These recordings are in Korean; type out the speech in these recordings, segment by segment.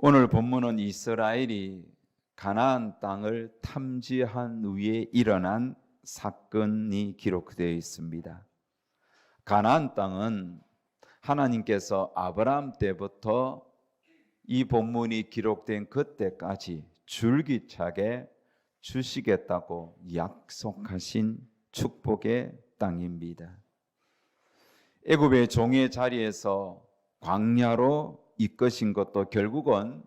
오늘 본문은 이스라엘이 가나안 땅을 탐지한 후에 일어난 사건이 기록되어 있습니다. 가나안 땅은 하나님께서 아브라함 때부터 이 본문이 기록된 그때까지 줄기차게 주시겠다고 약속하신 축복의 땅입니다. 애굽의 종의 자리에서 광야로 이끄신 것도 결국은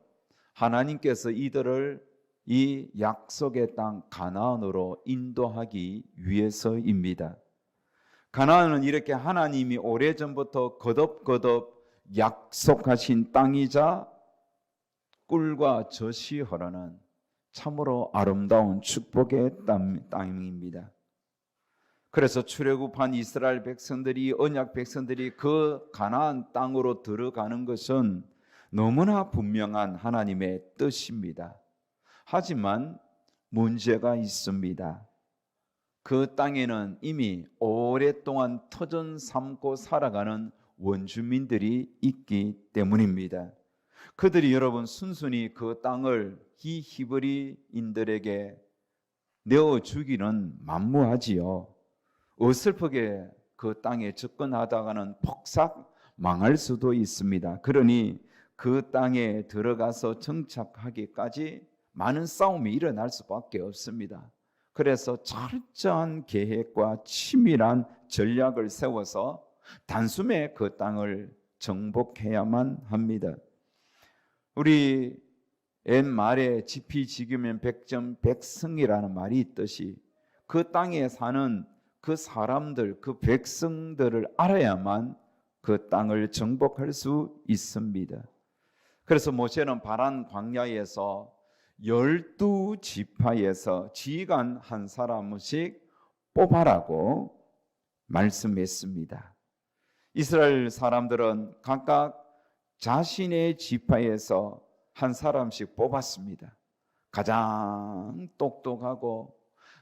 하나님께서 이들을 이 약속의 땅 가나안으로 인도하기 위해서입니다. 가나안은 이렇게 하나님이 오래전부터 거듭거듭 약속하신 땅이자 꿀과 젖이 흐르는 참으로 아름다운 축복의 땅입니다. 그래서 출애굽한 이스라엘 백성들이, 언약 백성들이 그 가나안 땅으로 들어가는 것은 너무나 분명한 하나님의 뜻입니다. 하지만 문제가 있습니다. 그 땅에는 이미 오랫동안 터전 삼고 살아가는 원주민들이 있기 때문입니다. 그들이 여러분 순순히 그 땅을 이 히브리인들에게 내어주기는 만무하지요. 어설프게 그 땅에 접근하다가는 폭삭 망할 수도 있습니다. 그러니 그 땅에 들어가서 정착하기까지 많은 싸움이 일어날 수밖에 없습니다. 그래서 철저한 계획과 치밀한 전략을 세워서 단숨에 그 땅을 정복해야만 합니다. 우리 옛말에 지피지기면 백전백승이라는 말이 있듯이 그 땅에 사는 그 사람들, 그 백성들을 알아야만 그 땅을 정복할 수 있습니다. 그래서 모세는 바란 광야에서 12지파에서 지휘관 한 사람씩 뽑아라고 말씀했습니다. 이스라엘 사람들은 각각 자신의 지파에서 한 사람씩 뽑았습니다. 가장 똑똑하고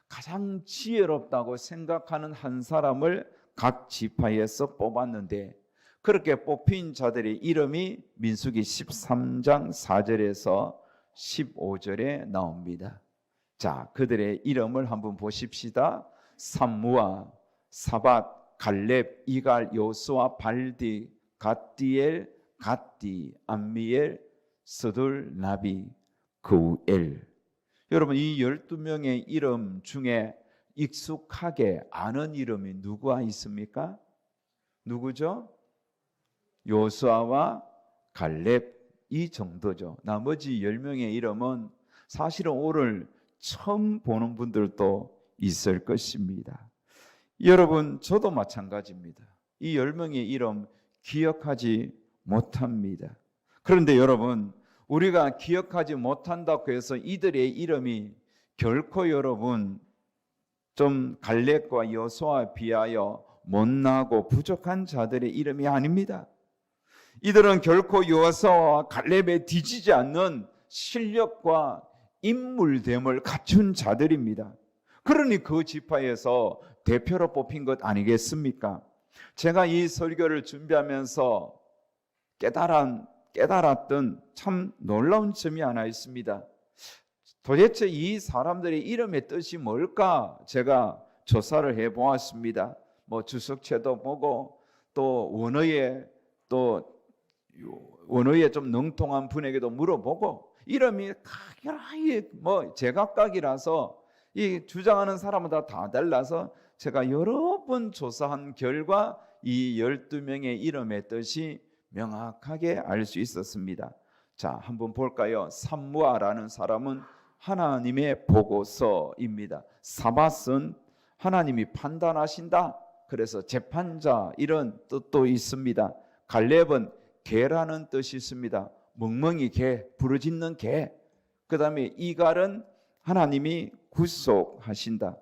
가장 지혜롭다고 생각하는 한 사람을 각 지파에서 뽑았는데, 그렇게 뽑힌 자들의 이름이 민수기 13장 4절에서 15절에 나옵니다. 자, 그들의 이름을 한번 보십시다. 삼무아, 사밧, 갈렙, 이갈, 요수아, 발디, 갓디엘, 갓디, 암미엘, 스둘, 나비, 그우엘. 여러분, 이 12명의 이름 중에 익숙하게 아는 이름이 누구가 있습니까? 누구죠? 요수아와 갈렙, 이 정도죠. 나머지 10명의 이름은 사실은 오늘 처음 보는 분들도 있을 것입니다. 여러분, 저도 마찬가지입니다. 이 10명의 이름 기억하지 못합니다. 그런데 여러분, 우리가 기억하지 못한다고 해서 이들의 이름이 결코 여러분 좀 갈렙과 여호수아에 비하여 못나고 부족한 자들의 이름이 아닙니다. 이들은 결코 여호수아와 갈렙에 뒤지지 않는 실력과 인물됨을 갖춘 자들입니다. 그러니 그 지파에서 대표로 뽑힌 것 아니겠습니까? 제가 이 설교를 준비하면서 깨달았던 참 놀라운 점이 하나 있습니다. 도대체 이 사람들의 이름의 뜻이 뭘까? 제가 조사를 해보았습니다. 주석체도 보고 또 원어에 좀 능통한 분에게도 물어보고, 이름이 각별하게 제각각이라서 이 주장하는 사람은 다 달라서 제가 여러 번 조사한 결과 이 12명의 이름의 뜻이 명확하게 알 수 있었습니다. 자, 한번 볼까요? 삼무아라는 사람은 하나님의 보고서입니다. 사밧은 하나님이 판단하신다, 그래서 재판자, 이런 뜻도 있습니다. 갈렙은 개라는 뜻이 있습니다. 멍멍이 개, 부르짖는 개. 그 다음에 이갈은 하나님이 구속하신다.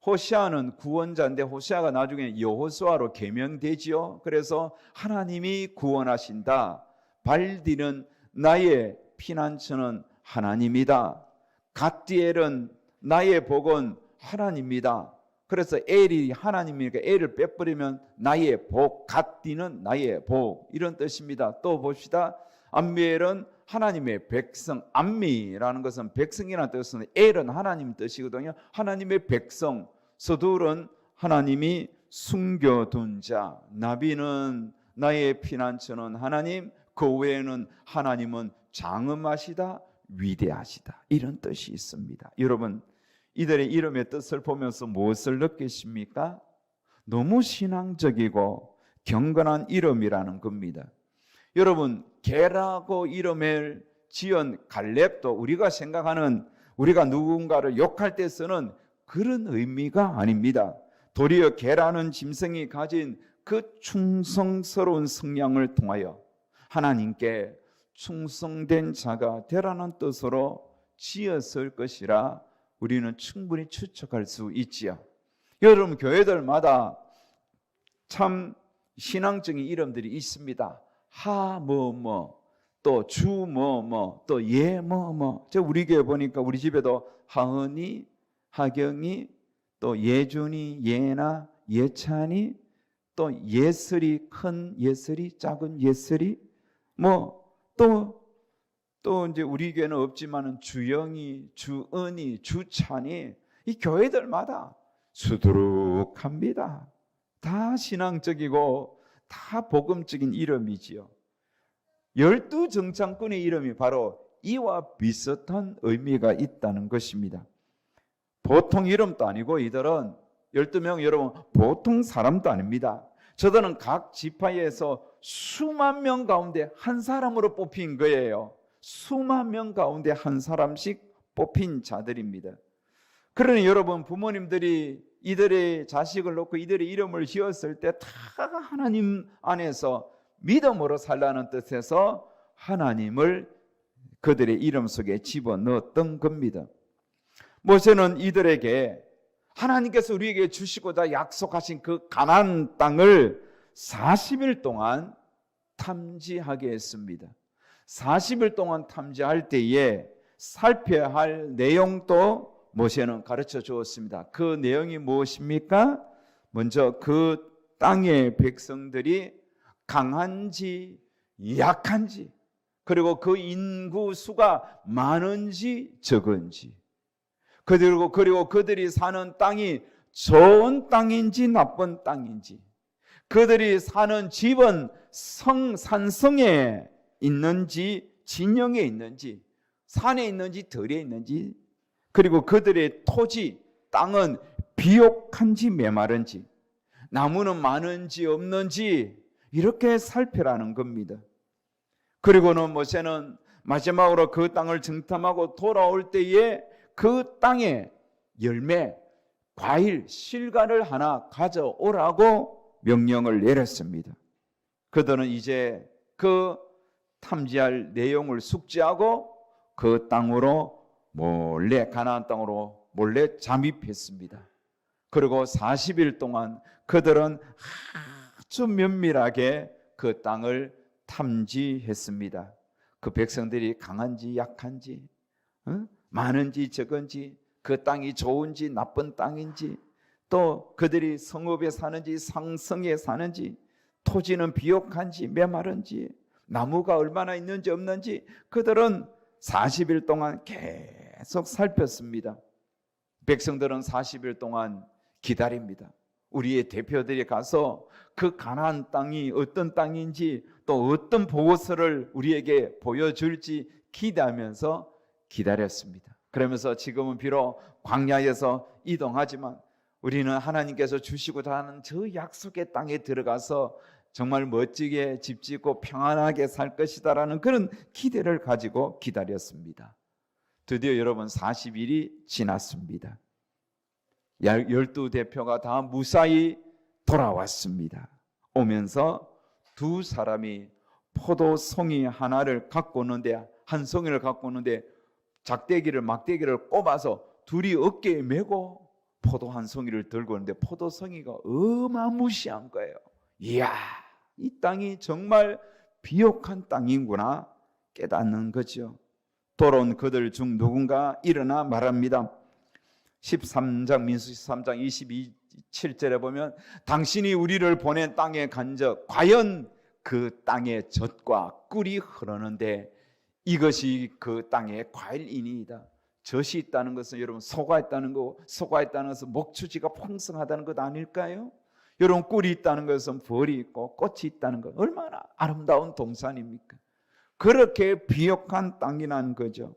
호시아는 구원자인데 호시아가 나중에 여호수아로 개명되지요. 그래서 하나님이 구원하신다. 발디는 나의 피난처는 하나님이다. 갓디엘은 나의 복은 하나님이다. 그래서 엘이 하나님이니까 엘을 빼버리면 나의 복, 갓디는 나의 복, 이런 뜻입니다. 또 봅시다. 암미엘은 하나님의 백성, 암미라는 것은 백성이라는 뜻은 엘은 하나님 뜻이거든요. 하나님의 백성, 서둘은 하나님이 숨겨둔 자, 나비는 나의 피난처는 하나님, 그 외에는 하나님은 장엄하시다, 위대하시다, 이런 뜻이 있습니다. 여러분, 이들의 이름의 뜻을 보면서 무엇을 느끼십니까? 너무 신앙적이고 경건한 이름이라는 겁니다. 여러분, 게라고 이름을 지은 갈렙도 우리가 생각하는, 우리가 누군가를 욕할 때 쓰는 그런 의미가 아닙니다. 도리어 게라는 짐승이 가진 그 충성스러운 성향을 통하여 하나님께 충성된 자가 되라는 뜻으로 지었을 것이라 우리는 충분히 추측할 수 있지요. 여러분, 교회들마다 참 신앙적인 이름들이 있습니다. 하 뭐뭐, 또 주 뭐뭐, 또 예 뭐뭐. 저 우리 교회 보니까 우리 집에도 하은이, 하경이, 또 예준이, 예나, 예찬이, 또 예슬이, 큰 예슬이, 작은 예슬이, 또 이제 우리 교회는 없지만은 주영이, 주은이, 주찬이, 이 교회들마다 수두룩합니다. 다 신앙적이고 다 복음적인 이름이지요. 12정창꾼의 이름이 바로 이와 비슷한 의미가 있다는 것입니다. 보통 이름도 아니고 이들은 12명, 여러분 보통 사람도 아닙니다. 저들은 각 지파에서 수만 명 가운데 한 사람으로 뽑힌 거예요. 수만 명 가운데 한 사람씩 뽑힌 자들입니다. 그러니 여러분, 부모님들이 이들의 자식을 놓고 이들의 이름을 지었을 때 다 하나님 안에서 믿음으로 살라는 뜻에서 하나님을 그들의 이름 속에 집어넣었던 겁니다. 모세는 이들에게 하나님께서 우리에게 주시고자 약속하신 그 가나안 땅을 40일 동안 탐지하게 했습니다. 40일 동안 탐지할 때에 살펴야 할 내용도 모세는 가르쳐 주었습니다. 그 내용이 무엇입니까? 먼저 그 땅의 백성들이 강한지 약한지, 그리고 그 인구 수가 많은지 적은지, 그리고 그들이 사는 땅이 좋은 땅인지 나쁜 땅인지, 그들이 사는 집은 산성에 있는지 진영에 있는지, 산에 있는지 들에 있는지, 그리고 그들의 토지, 땅은 비옥한지 메마른지, 나무는 많은지 없는지 이렇게 살펴라는 겁니다. 그리고는 모세는 마지막으로 그 땅을 정탐하고 돌아올 때에 그 땅에 열매, 과일, 실과를 하나 가져오라고 명령을 내렸습니다. 그들은 이제 그 탐지할 내용을 숙지하고 그 땅으로 몰래, 가나안 땅으로 몰래 잠입했습니다. 그리고 40일 동안 그들은 아주 면밀하게 그 땅을 탐지했습니다. 그 백성들이 강한지 약한지, 많은지 적은지, 그 땅이 좋은지 나쁜 땅인지, 또 그들이 성읍에 사는지 상성에 사는지, 토지는 비옥한지 메마른지, 나무가 얼마나 있는지 없는지 그들은 40일 동안 계속 살폈습니다. 백성들은 40일 동안 기다립니다. 우리의 대표들이 가서 그 가나안 땅이 어떤 땅인지, 또 어떤 보고서를 우리에게 보여줄지 기대하면서 기다렸습니다. 그러면서 지금은 비록 광야에서 이동하지만 우리는 하나님께서 주시고자 하는 저 약속의 땅에 들어가서 정말 멋지게 집 짓고 평안하게 살 것이다라는 그런 기대를 가지고 기다렸습니다. 드디어 여러분 40일이 지났습니다. 12대표가 다 무사히 돌아왔습니다. 오면서 두 사람이 포도송이 하나를 갖고 오는데, 한 송이를 갖고 오는데 막대기를 꼽아서 둘이 어깨에 메고 포도 한 송이를 들고 오는데 포도송이가 어마무시한 거예요. 이야, 이 땅이 정말 비옥한 땅이구나 깨닫는 거죠. 돌아온 그들 중 누군가 일어나 말합니다. 13장 민수기 13장 27절에 보면 당신이 우리를 보낸 땅에 간적 과연 그 땅의 젖과 꿀이 흐르는데 이것이 그 땅의 과일이니이다. 젖이 있다는 것은 여러분 소가 있다는 것은 목추지가 풍성하다는 것 아닐까요? 여러분 꿀이 있다는 것은 벌이 있고 꽃이 있다는 것, 얼마나 아름다운 동산입니까? 그렇게 비옥한 땅이라는 거죠.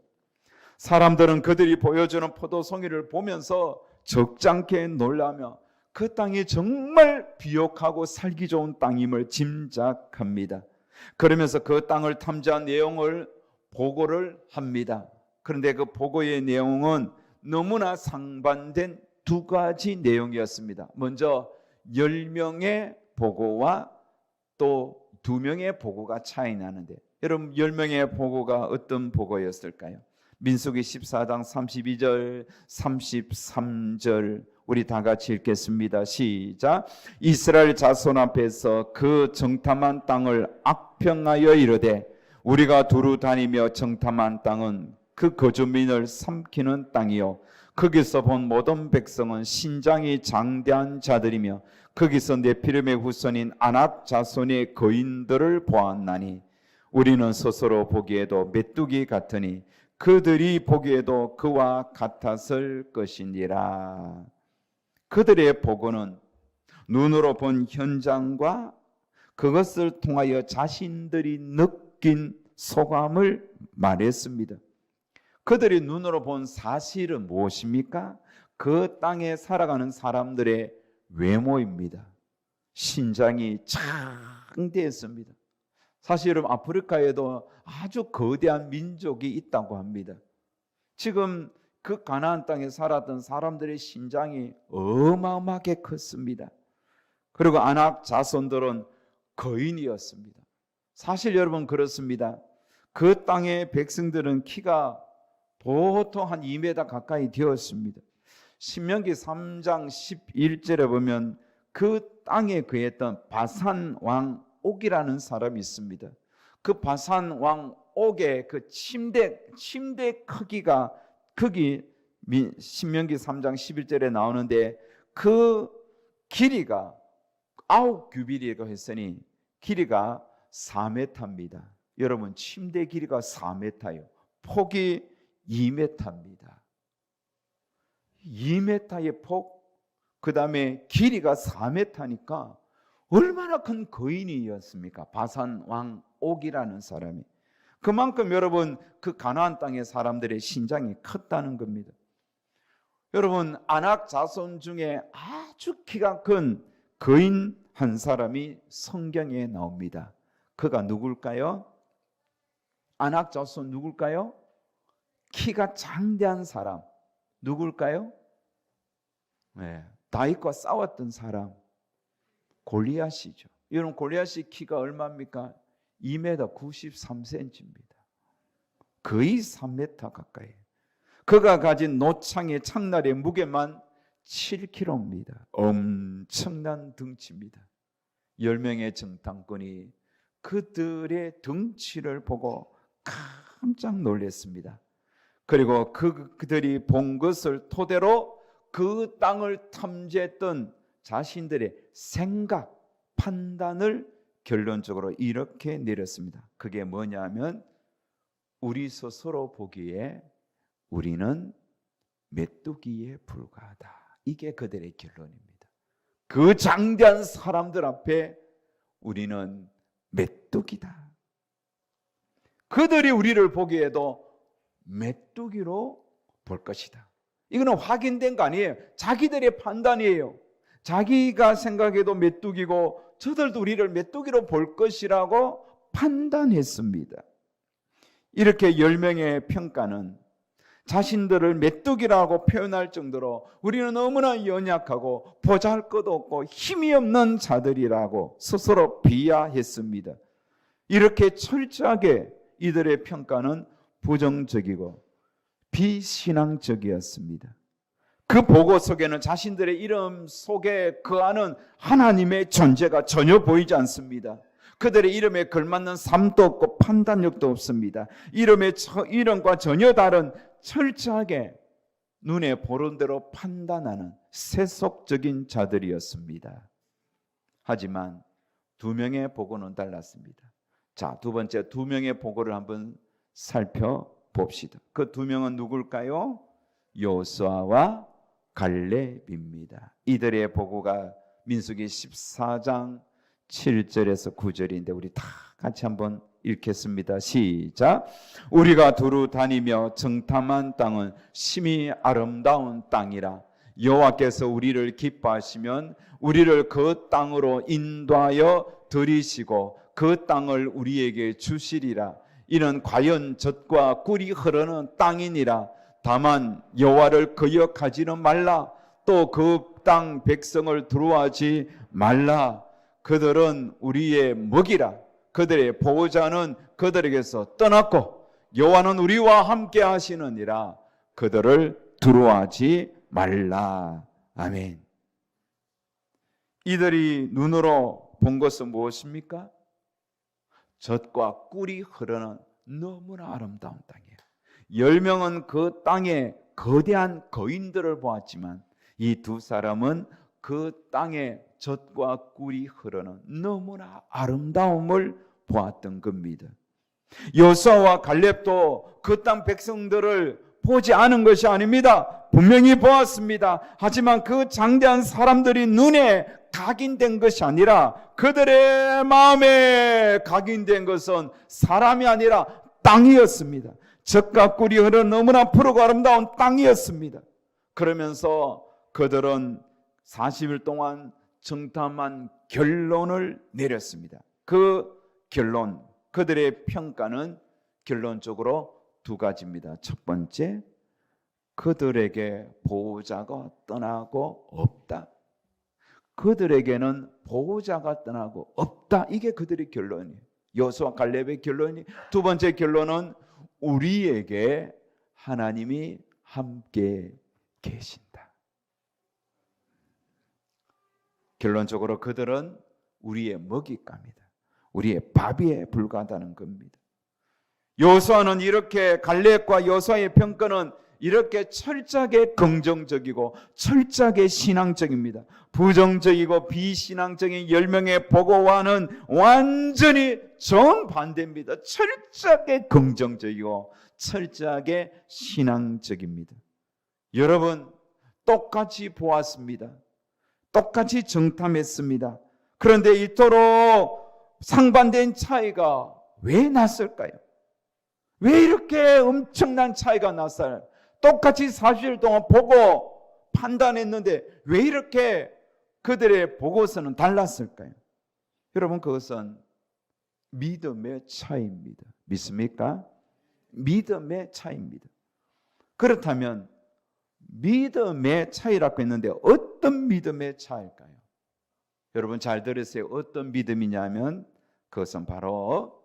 사람들은 그들이 보여주는 포도송이를 보면서 적잖게 놀라며 그 땅이 정말 비옥하고 살기 좋은 땅임을 짐작합니다. 그러면서 그 땅을 탐지한 내용을 보고를 합니다. 그런데 그 보고의 내용은 너무나 상반된 두 가지 내용이었습니다. 먼저 10명의 보고와 또 2명의 보고가 차이 나는데, 여러분 10명의 보고가 어떤 보고였을까요? 민수기 14장 32절 33절 우리 다 같이 읽겠습니다. 시작. 이스라엘 자손 앞에서 그 정탐한 땅을 악평하여 이르되 우리가 두루 다니며 정탐한 땅은 그 거주민을 삼키는 땅이요 거기서 본 모든 백성은 신장이 장대한 자들이며 거기서 네피림의 후손인 아낙 자손의 거인들을 보았나니 우리는 스스로 보기에도 메뚜기 같으니 그들이 보기에도 그와 같았을 것이니라. 그들의 보고는 눈으로 본 현장과 그것을 통하여 자신들이 느낀 소감을 말했습니다. 그들이 눈으로 본 사실은 무엇입니까? 그 땅에 살아가는 사람들의 외모입니다. 신장이 장대했습니다. 사실 여러분 아프리카에도 아주 거대한 민족이 있다고 합니다. 지금 그 가나안 땅에 살았던 사람들의 신장이 어마어마하게 컸습니다. 그리고 아낙 자손들은 거인이었습니다. 사실 여러분 그렇습니다. 그 땅의 백성들은 키가 보통 한 2m 가까이 되었습니다. 신명기 3장 11절에 보면 그 땅에 거했던 바산 왕 옥이라는 사람이 있습니다. 그 바산 왕 옥의 그 침대 크기가 거기 신명기 3장 11절에 나오는데 그 길이가 9규빗이라고 했으니 길이가 4m입니다. 여러분 침대 길이가 4m예요. 폭이 2m입니다. 2m의 폭, 그 다음에 길이가 4m니까 얼마나 큰 거인이었습니까? 바산 왕 옥이라는 사람이. 그만큼 여러분 그 가나안 땅의 사람들의 신장이 컸다는 겁니다. 여러분 아낙 자손 중에 아주 키가 큰 거인 한 사람이 성경에 나옵니다. 그가 누굴까요? 아낙 자손 누굴까요? 키가 장대한 사람 누굴까요? 네, 다윗과 싸웠던 사람 골리앗이죠. 여러분 골리앗이 키가 얼마입니까? 2m 93cm입니다. 거의 3m 가까이. 그가 가진 노창의 창날의 무게만 7kg입니다. 엄청난 등치입니다. 10명의 정탐꾼이 그들의 덩치를 보고 깜짝 놀랐습니다. 그리고 그들이 본 것을 토대로 그 땅을 탐지했던 자신들의 생각, 판단을 결론적으로 이렇게 내렸습니다. 그게 뭐냐면 우리 스스로 보기에 우리는 메뚜기에 불과하다. 이게 그들의 결론입니다. 그 장대한 사람들 앞에 우리는 메뚜기다. 그들이 우리를 보기에도 메뚜기로 볼 것이다. 이거는 확인된 거 아니에요. 자기들의 판단이에요. 자기가 생각해도 메뚜기고 저들도 우리를 메뚜기로 볼 것이라고 판단했습니다. 이렇게 10명의 평가는 자신들을 메뚜기라고 표현할 정도로 우리는 너무나 연약하고 보잘것없고 힘이 없는 자들이라고 스스로 비하했습니다. 이렇게 철저하게 이들의 평가는 부정적이고 비신앙적이었습니다. 그 보고 속에는 자신들의 이름 속에 거하는 하나님의 존재가 전혀 보이지 않습니다. 그들의 이름에 걸맞는 삶도 없고 판단력도 없습니다. 이름과 전혀 다른 철저하게 눈에 보는 대로 판단하는 세속적인 자들이었습니다. 하지만 2명의 보고는 달랐습니다. 자, 두 번째 2명의 보고를 한번 살펴봅시다. 그 두 명은 누굴까요? 여호수아와 갈렙입니다. 이들의 보고가 민수기 14장 7절에서 9절인데 우리 다 같이 한번 읽겠습니다. 시작. 우리가 두루 다니며 정탐한 땅은 심히 아름다운 땅이라. 여호와께서 우리를 기뻐하시면 우리를 그 땅으로 인도하여 들이시고 그 땅을 우리에게 주시리라. 이는 과연 젖과 꿀이 흐르는 땅이니라. 다만 여호와를 거역하지는 말라. 또 그 땅 백성을 두려워하지 말라. 그들은 우리의 먹이라. 그들의 보호자는 그들에게서 떠났고 여호와는 우리와 함께 하시느니라. 그들을 두려워하지 말라. 아멘. 이들이 눈으로 본 것은 무엇입니까? 젖과 꿀이 흐르는 너무나 아름다운 땅이에요. 10명은 그 땅에 거대한 거인들을 보았지만 이 두 사람은 그 땅에 젖과 꿀이 흐르는 너무나 아름다움을 보았던 겁니다. 여호수아와 갈렙도 그 땅 백성들을 보지 않은 것이 아닙니다. 분명히 보았습니다. 하지만 그 장대한 사람들이 눈에 각인된 것이 아니라 그들의 마음에 각인된 것은 사람이 아니라 땅이었습니다. 젖과 꿀이 흐르는 너무나 푸르고 아름다운 땅이었습니다. 그러면서 그들은 40일 동안 정탐한 결론을 내렸습니다. 그 결론, 그들의 평가는 결론적으로 두 가지입니다. 첫 번째, 그들에게 보호자가 떠나고 없다. 그들에게는 보호자가 떠나고 없다. 이게 그들의 결론이에요. 여호수아 갈렙의 결론이. 두 번째 결론은 우리에게 하나님이 함께 계신다. 결론적으로 그들은 우리의 먹잇감이다. 우리의 밥에 불과하다는 겁니다. 여호수아는 이렇게 갈렙과 여호수아의 평가는 이렇게 철저하게 긍정적이고 철저하게 신앙적입니다. 부정적이고 비신앙적인 10명의 보고와는 완전히 정반대입니다. 철저하게 긍정적이고 철저하게 신앙적입니다. 여러분, 똑같이 보았습니다. 똑같이 정탐했습니다. 그런데 이토록 상반된 차이가 왜 났을까요? 왜 이렇게 엄청난 차이가 났어요? 똑같이 40일 동안 보고 판단했는데 왜 이렇게 그들의 보고서는 달랐을까요? 여러분, 그것은 믿음의 차이입니다. 믿습니까? 믿음의 차이입니다. 그렇다면 믿음의 차이라고 했는데 어떤 믿음의 차이일까요? 여러분 잘 들으세요. 어떤 믿음이냐면 그것은 바로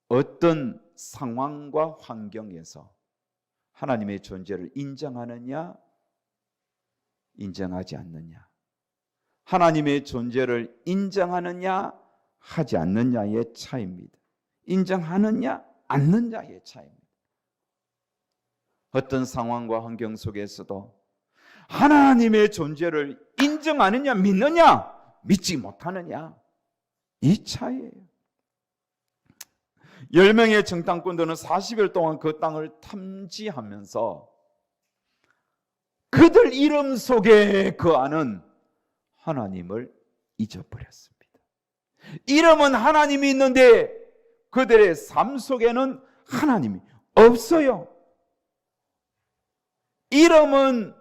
어떤 상황과 환경에서 하나님의 존재를 인정하느냐, 인정하지 않느냐, 하나님의 존재를 인정하느냐, 하지 않느냐의 차이입니다. 인정하느냐, 않느냐의 차이입니다. 어떤 상황과 환경 속에서도 하나님의 존재를 인정하느냐, 믿느냐, 믿지 못하느냐, 이 차이예요. 10명의 정탐꾼들은 40일 동안 그 땅을 탐지하면서 그들 이름 속에 그 안은 하나님을 잊어버렸습니다. 이름은 하나님이 있는데 그들의 삶 속에는 하나님이 없어요. 이름은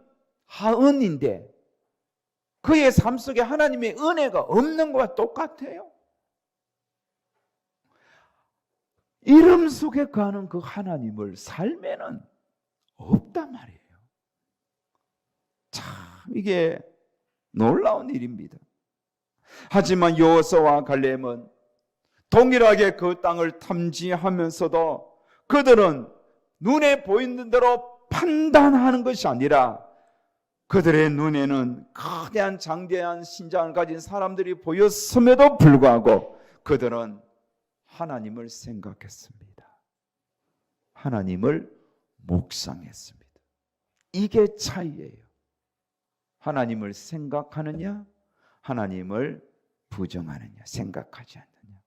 하은인데 그의 삶 속에 하나님의 은혜가 없는 것과 똑같아요. 이름 속에 가는 그 하나님을 삶에는 없단 말이에요. 참 이게 놀라운 일입니다. 하지만 여호수아와 갈렙은 동일하게 그 땅을 탐지하면서도 그들은 눈에 보이는 대로 판단하는 것이 아니라 그들의 눈에는 거대한 장대한 신장을 가진 사람들이 보였음에도 불구하고 그들은 하나님을 생각했습니다. 하나님을 묵상했습니다. 이게 차이예요. 하나님을 생각하느냐, 하나님을 부정하느냐, 생각하지 않느냐.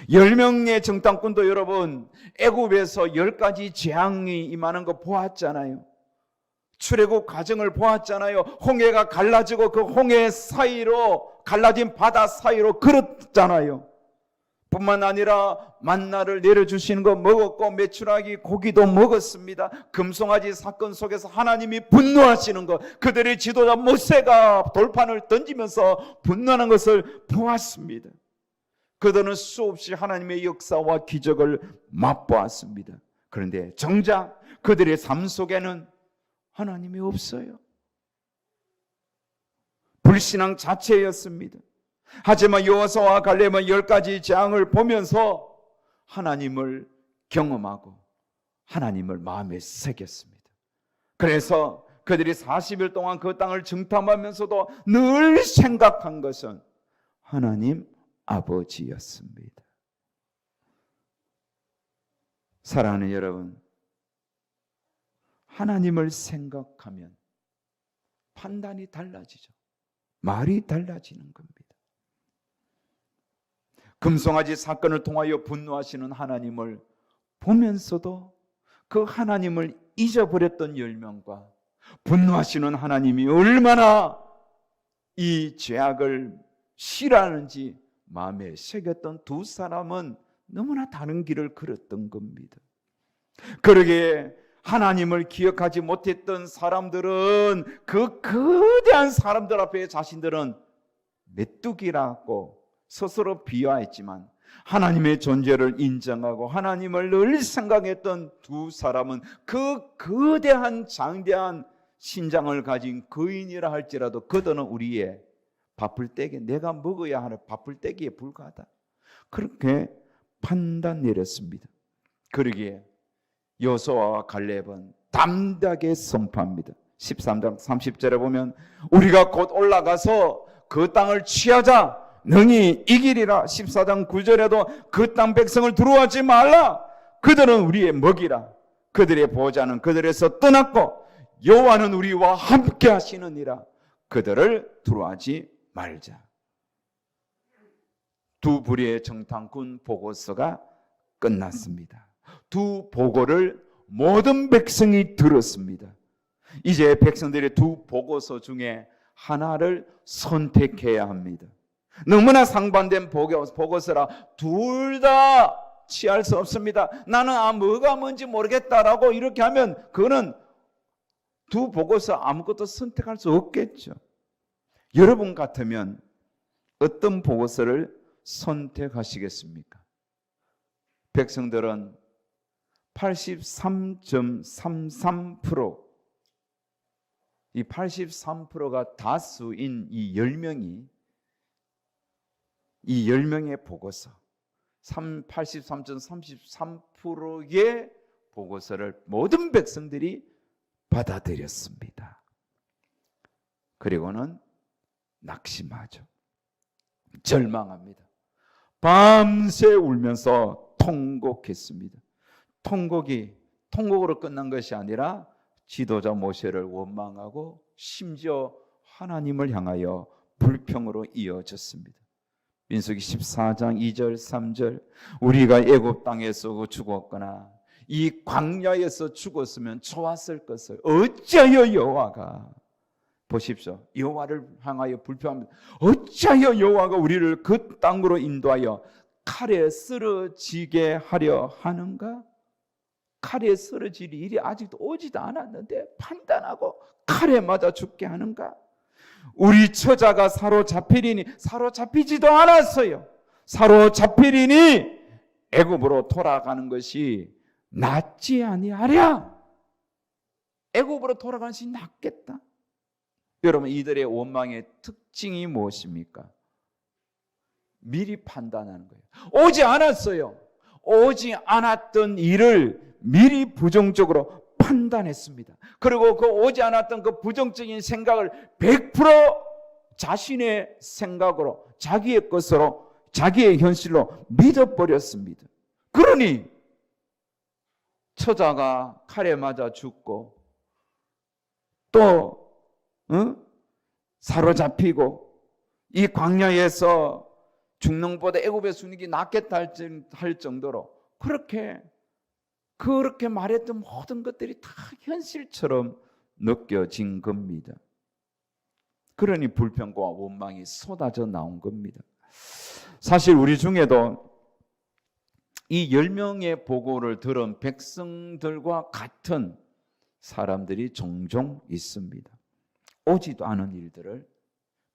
10명의 정탐꾼도 여러분 애굽에서 10가지 재앙이 임하는 거 보았잖아요. 출애굽 과정을 보았잖아요. 홍해가 갈라지고 그 홍해 사이로, 갈라진 바다 사이로 걸었잖아요. 뿐만 아니라 만나를 내려주시는 거 먹었고 메추라기 고기도 먹었습니다. 금송아지 사건 속에서 하나님이 분노하시는 것, 그들의 지도자 모세가 돌판을 던지면서 분노하는 것을 보았습니다. 그들은 수없이 하나님의 역사와 기적을 맛보았습니다. 그런데 정작 그들의 삶 속에는 하나님이 없어요. 불신앙 자체였습니다. 하지만 여호수아와 갈렙은 10가지 재앙을 보면서 하나님을 경험하고 하나님을 마음에 새겼습니다. 그래서 그들이 40일 동안 그 땅을 정탐하면서도 늘 생각한 것은 하나님 아버지였습니다. 사랑하는 여러분, 하나님을 생각하면 판단이 달라지죠. 말이 달라지는 겁니다. 금송아지 사건을 통하여 분노하시는 하나님을 보면서도 그 하나님을 잊어버렸던 10명과 분노하시는 하나님이 얼마나 이 죄악을 싫어하는지 마음에 새겼던 두 사람은 너무나 다른 길을 걸었던 겁니다. 그러기에 하나님을 기억하지 못했던 사람들은 그 거대한 사람들 앞에 자신들은 메뚜기라고 스스로 비하했지만 하나님의 존재를 인정하고 하나님을 늘 생각했던 두 사람은 그 거대한 장대한 신장을 가진 거인이라 할지라도 그들은 우리의 밥풀떼기, 내가 먹어야 하는 밥풀떼기에 불과하다, 그렇게 판단 내렸습니다. 그러기에 여호수아와 갈렙은 담대하게 선포합니다. 13장 30절에 보면 우리가 곧 올라가서 그 땅을 취하자, 능히 이기리라. 14장 9절에도 그 땅 백성을 두려워하지 말라, 그들은 우리의 먹이라. 그들의 보호자는 그들에서 떠났고 여호와는 우리와 함께 하시느니라. 그들을 두려워하지 말자. 두 부류의 정탐꾼 보고서가 끝났습니다. 두 보고를 모든 백성이 들었습니다. 이제 백성들의 두 보고서 중에 하나를 선택해야 합니다. 너무나 상반된 보고서라 둘 다 취할 수 없습니다. 나는 뭐가 뭔지 모르겠다라고 이렇게 하면 그거는 두 보고서 아무것도 선택할 수 없겠죠. 여러분 같으면 어떤 보고서를 선택하시겠습니까? 백성들은 83.33%, 이 83%가 다수인 이 10명이 이 10명의 보고서 83.33%의 보고서를 모든 백성들이 받아들였습니다. 그리고는 낙심하죠. 절망합니다. 밤새 울면서 통곡했습니다. 통곡으로 끝난 것이 아니라 지도자 모세를 원망하고 심지어 하나님을 향하여 불평으로 이어졌습니다. 민수기 14장 2절 3절 우리가 애굽 땅에서 죽었거나 이 광야에서 죽었으면 좋았을 것을 어찌하여 여호와가, 보십시오, 여호와를 향하여 불평합니다. 어찌하여 여호와가 우리를 그 땅으로 인도하여 칼에 쓰러지게 하려 하는가? 칼에 쓰러질 일이 아직도 오지도 않았는데 판단하고 칼에 맞아 죽게 하는가? 우리 처자가 사로잡히리니, 사로잡히지도 않았어요. 사로잡히리니 애굽으로 돌아가는 것이 낫지 아니하랴. 애굽으로 돌아가는 것이 낫겠다. 여러분, 이들의 원망의 특징이 무엇입니까? 미리 판단하는 거예요. 오지 않았어요. 오지 않았던 일을 미리 부정적으로 판단했습니다. 그리고 그 오지 않았던 그 부정적인 생각을 100% 자신의 생각으로, 자기의 것으로, 자기의 현실로 믿어버렸습니다. 그러니 처자가 칼에 맞아 죽고 또 사로잡히고 이 광야에서 중농보다 애굽의 순익이 낫겠다 할 정도로 그렇게 말했던 모든 것들이 다 현실처럼 느껴진 겁니다. 그러니 불평과 원망이 쏟아져 나온 겁니다. 사실 우리 중에도 이 10명의 보고를 들은 백성들과 같은 사람들이 종종 있습니다. 오지도 않은 일들을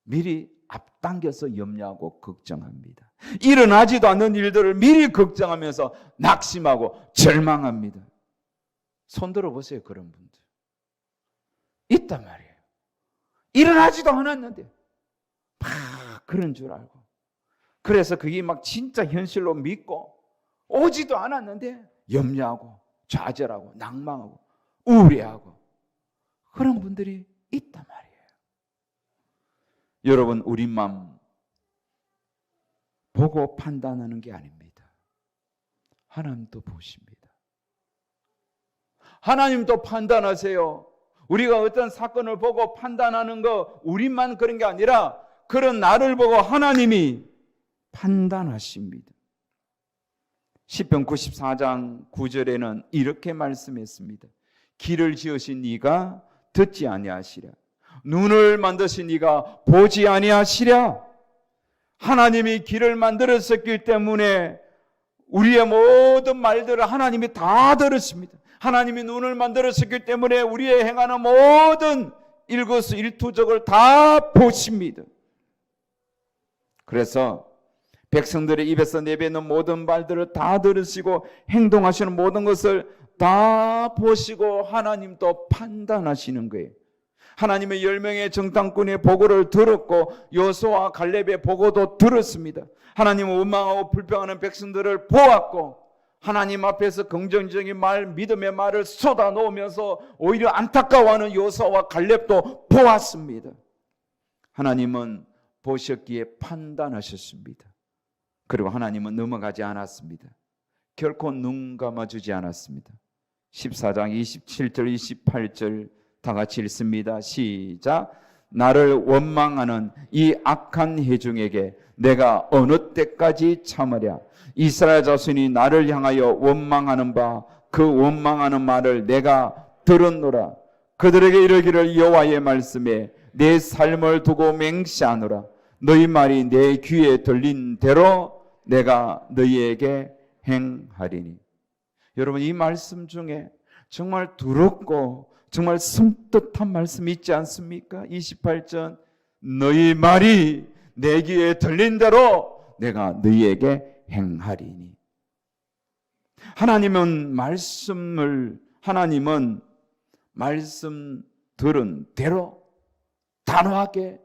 미리 앞당겨서 염려하고 걱정합니다. 일어나지도 않는 일들을 미리 걱정하면서 낙심하고 절망합니다. 손 들어보세요. 그런 분들 있단 말이에요. 일어나지도 않았는데 막 그런 줄 알고, 그래서 그게 막 진짜 현실로 믿고 오지도 않았는데 염려하고 좌절하고 낭망하고 우울해하고 그런 분들이 있단 말이에요. 여러분, 우리 마음 보고 판단하는 게 아닙니다. 하나님도 보십니다. 하나님도 판단하세요. 우리가 어떤 사건을 보고 판단하는 거 우리만 그런 게 아니라 그런 나를 보고 하나님이 판단하십니다. 시편 94장 9절에는 이렇게 말씀했습니다. 길을 지으신 이가 듣지 아니하시랴. 눈을 만드신 이가 보지 아니하시랴. 하나님이 길을 만들었었기 때문에 우리의 모든 말들을 하나님이 다 들으십니다. 하나님이 눈을 만들었었기 때문에 우리의 행하는 모든 일거수일투족을 다 보십니다. 그래서 백성들의 입에서 내뱉는 모든 말들을 다 들으시고 행동하시는 모든 것을 다 보시고 하나님도 판단하시는 거예요. 하나님의 10명의 정탐꾼의 보고를 들었고 여호수아와 갈렙의 보고도 들었습니다. 하나님은 원망하고 불평하는 백성들을 보았고 하나님 앞에서 긍정적인 말, 믿음의 말을 쏟아놓으면서 오히려 안타까워하는 여호수아와 갈렙도 보았습니다. 하나님은 보셨기에 판단하셨습니다. 그리고 하나님은 넘어가지 않았습니다. 결코 눈 감아주지 않았습니다. 14장 27절 28절 다 같이 읽습니다. 시작. 나를 원망하는 이 악한 회중에게 내가 어느 때까지 참으랴. 이스라엘 자손이 나를 향하여 원망하는 바 그 원망하는 말을 내가 들었노라. 그들에게 이르기를 여호와의 말씀에 내 삶을 두고 맹세하노라. 너희 말이 내 귀에 들린 대로 내가 너희에게 행하리니. 여러분, 이 말씀 중에 정말 두렵고 정말 섬뜩한 말씀이 있지 않습니까? 28절 너희 말이 내 귀에 들린 대로 내가 너희에게 행하리니. 하나님은 말씀 들은 대로 단호하게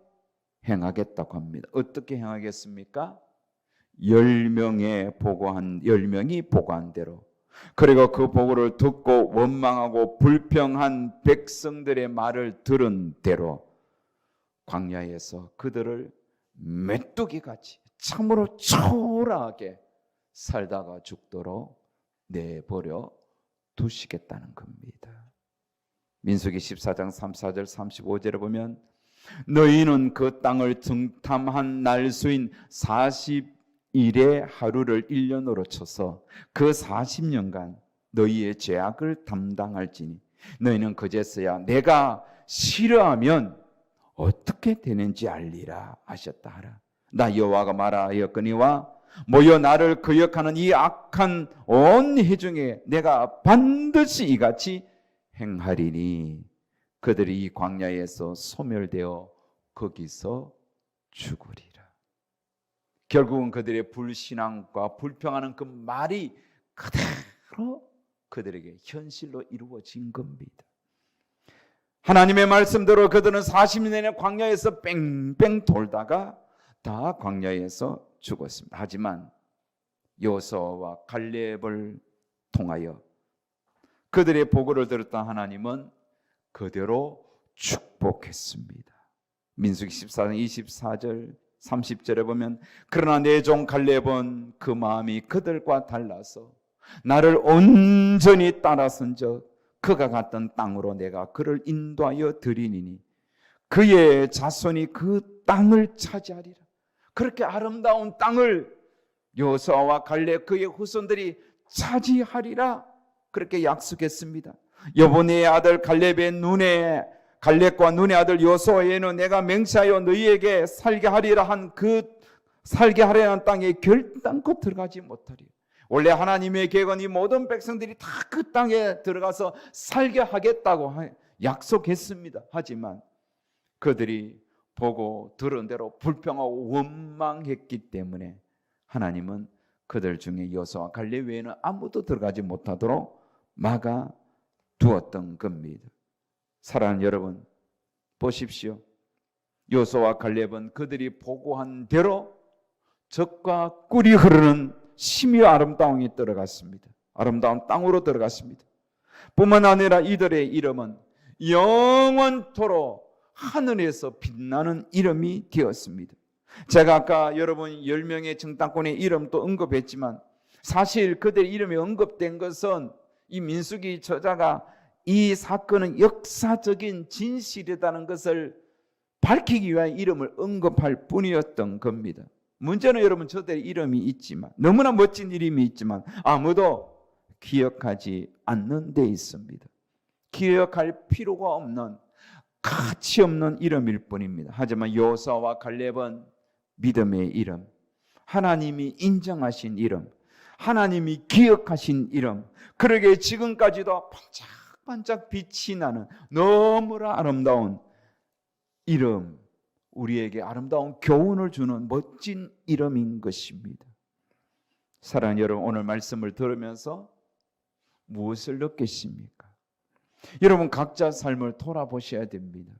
행하겠다고 합니다. 어떻게 행하겠습니까? 10명이 보고한 대로, 그리고 그 보고를 듣고 원망하고 불평한 백성들의 말을 들은 대로 광야에서 그들을 메뚜기같이 참으로 초라하게 살다가 죽도록 내버려 두시겠다는 겁니다. 민수기 14장 34절 35절에 보면 너희는 그 땅을 정탐한 날 수인 40일의 하루를 1년으로 쳐서 그 40년간 너희의 죄악을 담당할지니 너희는 그제서야 내가 싫어하면 어떻게 되는지 알리라 하셨다 하라. 나 여호와가 말하였거니와 모여 나를 거역하는 이 악한 온 회중에 내가 반드시 이같이 행하리니 그들이 이 광야에서 소멸되어 거기서 죽으리라. 결국은 그들의 불신앙과 불평하는 그 말이 그대로 그들에게 현실로 이루어진 겁니다. 하나님의 말씀대로 그들은 40년 내내 광야에서 뺑뺑 돌다가 다 광야에서 죽었습니다. 하지만 여호수아와 갈렙을 통하여 그들의 보고를 들었던 하나님은 그대로 축복했습니다. 민수기 14장 24절 30절에 보면 그러나 내 종 갈렙은 그 마음이 그들과 달라서 나를 온전히 따라선즉 그가 갔던 땅으로 내가 그를 인도하여 드리니니 그의 자손이 그 땅을 차지하리라. 그렇게 아름다운 땅을 여호수아와 갈렙 그의 후손들이 차지하리라 그렇게 약속했습니다. 여보네의 아들 갈렙과 눈의 아들 여호수아에는 내가 맹세하여 너희에게 살게 하리라 한 그 살게 하려는 땅에 결단코 들어가지 못하리. 원래 하나님의 계획은 이 모든 백성들이 다 그 땅에 들어가서 살게 하겠다고 약속했습니다. 하지만 그들이 보고 들은 대로 불평하고 원망했기 때문에 하나님은 그들 중에 여호수아와 갈렙 외에는 아무도 들어가지 못하도록 막아 두었던 겁니다. 사랑하는 여러분, 보십시오. 여호수아와 갈렙은 그들이 보고한 대로 젖과 꿀이 흐르는 심히 아름다운 땅에 들어갔습니다. 아름다운 땅으로 들어갔습니다. 뿐만 아니라 이들의 이름은 영원토록 하늘에서 빛나는 이름이 되었습니다. 제가 아까 여러분 10명의 정탐꾼의 이름도 언급했지만 사실 그들의 이름이 언급된 것은 이 민수기 저자가 이 사건은 역사적인 진실이라는 것을 밝히기 위한 이름을 언급할 뿐이었던 겁니다. 문제는 여러분 저들의 이름이 있지만 너무나 멋진 이름이 있지만 아무도 기억하지 않는 데 있습니다. 기억할 필요가 없는 가치 없는 이름일 뿐입니다. 하지만 여호수아와 갈렙은 믿음의 이름, 하나님이 인정하신 이름, 하나님이 기억하신 이름, 그러게 지금까지도 반짝반짝 빛이 나는 너무나 아름다운 이름, 우리에게 아름다운 교훈을 주는 멋진 이름인 것입니다. 사랑하는 여러분, 오늘 말씀을 들으면서 무엇을 느끼십니까? 여러분 각자 삶을 돌아보셔야 됩니다.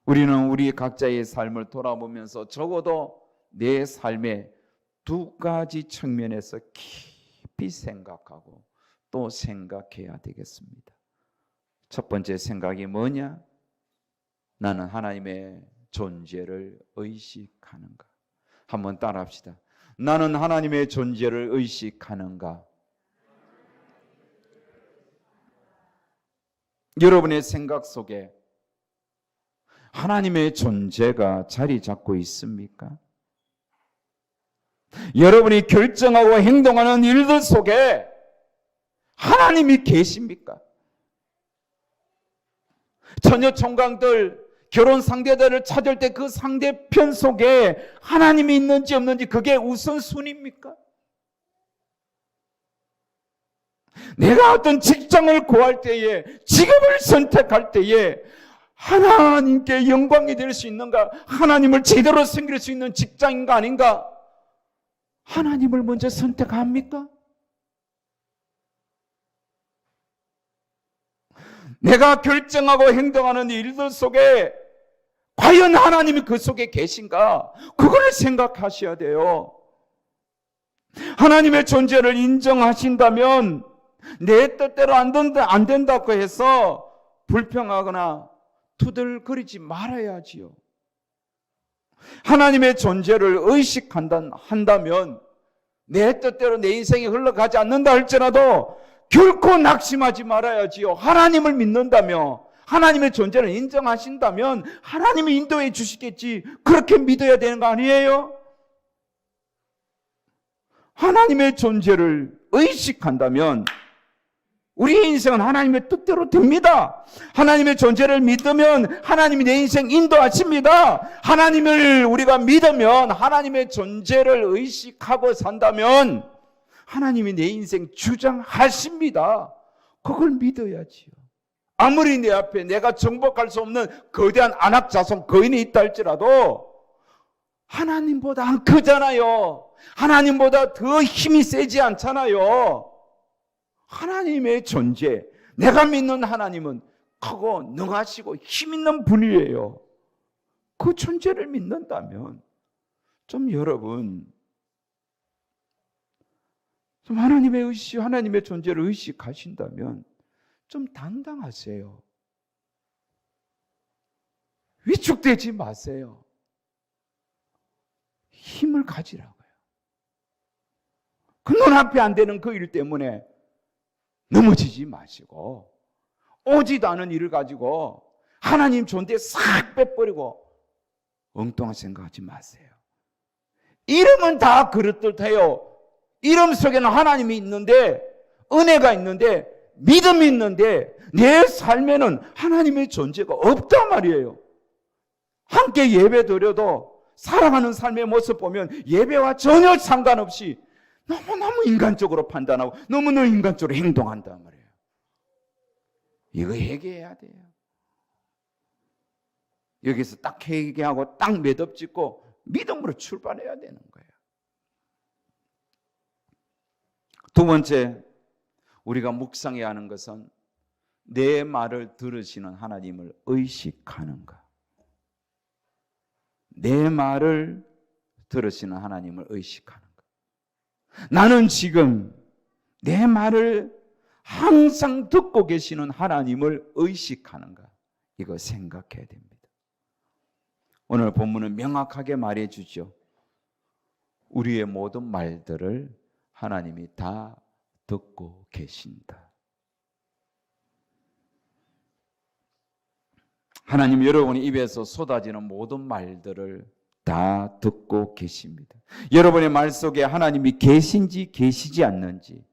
우리는 우리 각자의 삶을 돌아보면서 적어도 내 삶의 두 가지 측면에서 깊이 생각하고 또 생각해야 되겠습니다. 첫 번째 생각이 뭐냐? 나는 하나님의 존재를 의식하는가? 한번 따라합시다. 나는 하나님의 존재를 의식하는가? 여러분의 생각 속에 하나님의 존재가 자리 잡고 있습니까? 여러분이 결정하고 행동하는 일들 속에 하나님이 계십니까? 처녀 총각들, 결혼 상대들을 찾을 때 그 상대편 속에 하나님이 있는지 없는지 그게 우선순위입니까? 내가 어떤 직장을 구할 때에, 직업을 선택할 때에 하나님께 영광이 될 수 있는가? 하나님을 제대로 섬길 수 있는 직장인가 아닌가? 하나님을 먼저 선택합니까? 내가 결정하고 행동하는 일들 속에 과연 하나님이 그 속에 계신가? 그걸 생각하셔야 돼요. 하나님의 존재를 인정하신다면 내 뜻대로 안 된다고 해서 불평하거나 투덜거리지 말아야지요. 하나님의 존재를 의식한다면 내 뜻대로 내 인생이 흘러가지 않는다 할지라도 결코 낙심하지 말아야지요. 하나님을 믿는다며 하나님의 존재를 인정하신다면 하나님이 인도해 주시겠지. 그렇게 믿어야 되는 거 아니에요? 하나님의 존재를 의식한다면 우리 인생은 하나님의 뜻대로 됩니다. 하나님의 존재를 믿으면 하나님이 내 인생 인도하십니다. 하나님을 우리가 믿으면 하나님의 존재를 의식하고 산다면 하나님이 내 인생 주장하십니다. 그걸 믿어야지요. 아무리 내 앞에 내가 정복할 수 없는 거대한 안악자손 거인이 있다 할지라도 하나님보다 안 크잖아요. 하나님보다 더 힘이 세지 않잖아요. 하나님의 존재, 내가 믿는 하나님은 크고 능하시고 힘 있는 분이에요. 그 존재를 믿는다면 좀 여러분 좀 하나님의 존재를 의식하신다면 좀 당당하세요. 위축되지 마세요. 힘을 가지라고요. 그 눈앞에 안 되는 그 일 때문에 넘어지지 마시고 오지도 않은 일을 가지고 하나님 존재 싹 빼버리고 엉뚱한 생각하지 마세요. 이름은 다 그렇듯해요. 이름 속에는 하나님이 있는데, 은혜가 있는데, 믿음이 있는데, 내 삶에는 하나님의 존재가 없단 말이에요. 함께 예배 드려도 살아가는 삶의 모습 보면 예배와 전혀 상관없이 너무너무 인간적으로 판단하고 너무너무 인간적으로 행동한단 말이에요. 이거 회개해야 돼요. 여기서 딱 회개하고 딱 매듭 짓고 믿음으로 출발해야 되는 거예요. 두 번째, 우리가 묵상해야 하는 것은 내 말을 들으시는 하나님을 의식하는 것. 내 말을 들으시는 하나님을 의식하는 것. 나는 지금 내 말을 항상 듣고 계시는 하나님을 의식하는가? 이거 생각해야 됩니다. 오늘 본문은 명확하게 말해주죠. 우리의 모든 말들을 하나님이 다 듣고 계신다. 하나님 여러분의 입에서 쏟아지는 모든 말들을 다 듣고 계십니다. 여러분의 말 속에 하나님이 계신지 계시지 않는지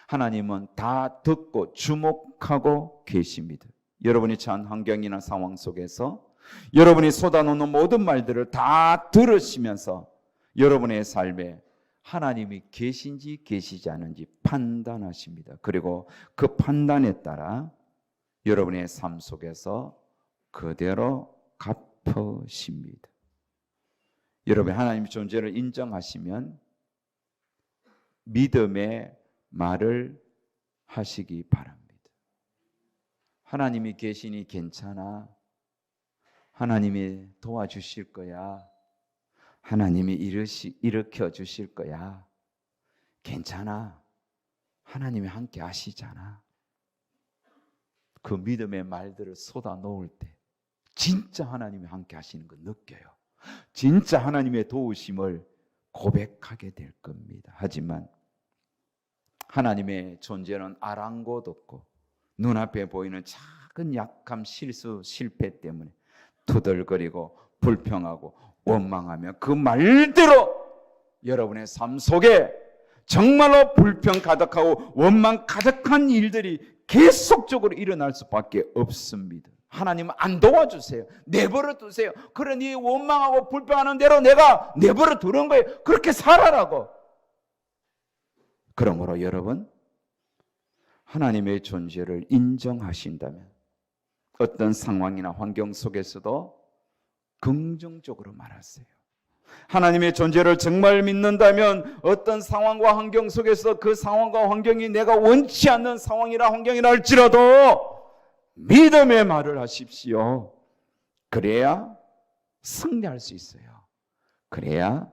하나님은 다 듣고 주목하고 계십니다. 여러분이 처한 환경이나 상황 속에서 여러분이 쏟아놓는 모든 말들을 다 들으시면서 여러분의 삶에 하나님이 계신지 계시지 않은지 판단하십니다. 그리고 그 판단에 따라 여러분의 삶 속에서 그대로 갚으십니다. 여러분 하나님의 존재를 인정하시면 믿음의 말을 하시기 바랍니다. 하나님이 계시니 괜찮아. 하나님이 도와주실 거야. 하나님이 일으켜 주실 거야. 괜찮아. 하나님이 함께 하시잖아. 그 믿음의 말들을 쏟아 놓을 때 진짜 하나님이 함께 하시는 거 느껴요. 진짜 하나님의 도우심을 고백하게 될 겁니다. 하지만 하나님의 존재는 아랑곳 없고 눈앞에 보이는 작은 약함, 실수, 실패 때문에 투덜거리고 불평하고 원망하며 그 말대로 여러분의 삶 속에 정말로 불평 가득하고 원망 가득한 일들이 계속적으로 일어날 수밖에 없습니다. 하나님은 안 도와주세요. 내버려 두세요. 그래, 네 원망하고 불평하는 대로 내가 내버려 두는 거예요. 그렇게 살아라고. 그러므로 여러분, 하나님의 존재를 인정하신다면 어떤 상황이나 환경 속에서도 긍정적으로 말하세요. 하나님의 존재를 정말 믿는다면 어떤 상황과 환경 속에서 그 상황과 환경이 내가 원치 않는 상황이나 환경이라 할지라도 믿음의 말을 하십시오. 그래야 승리할 수 있어요. 그래야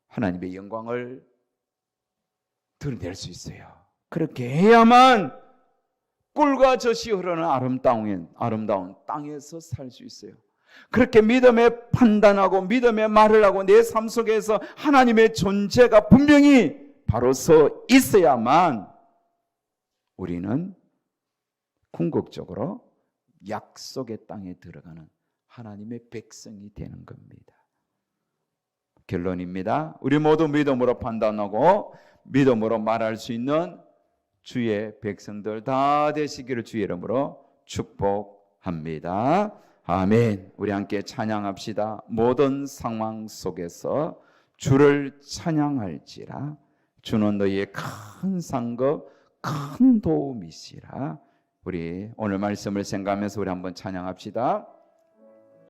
하나님의 영광을 드러낼 수 있어요. 그렇게 해야만 꿀과 젖이 흐르는 아름다운 땅에서 살 수 있어요. 그렇게 믿음의 판단하고 믿음의 말을 하고 내 삶 속에서 하나님의 존재가 분명히 바로 서 있어야만 우리는 궁극적으로 약속의 땅에 들어가는 하나님의 백성이 되는 겁니다. 결론입니다. 우리 모두 믿음으로 판단하고 믿음으로 말할 수 있는 주의 백성들 다 되시기를 주의 이름으로 축복합니다. 아멘. 우리 함께 찬양합시다. 모든 상황 속에서 주를 찬양할지라. 주는 너희의 큰 상급, 큰 도움이시라. 우리 오늘 말씀을 생각하면서 우리 한번 찬양합시다.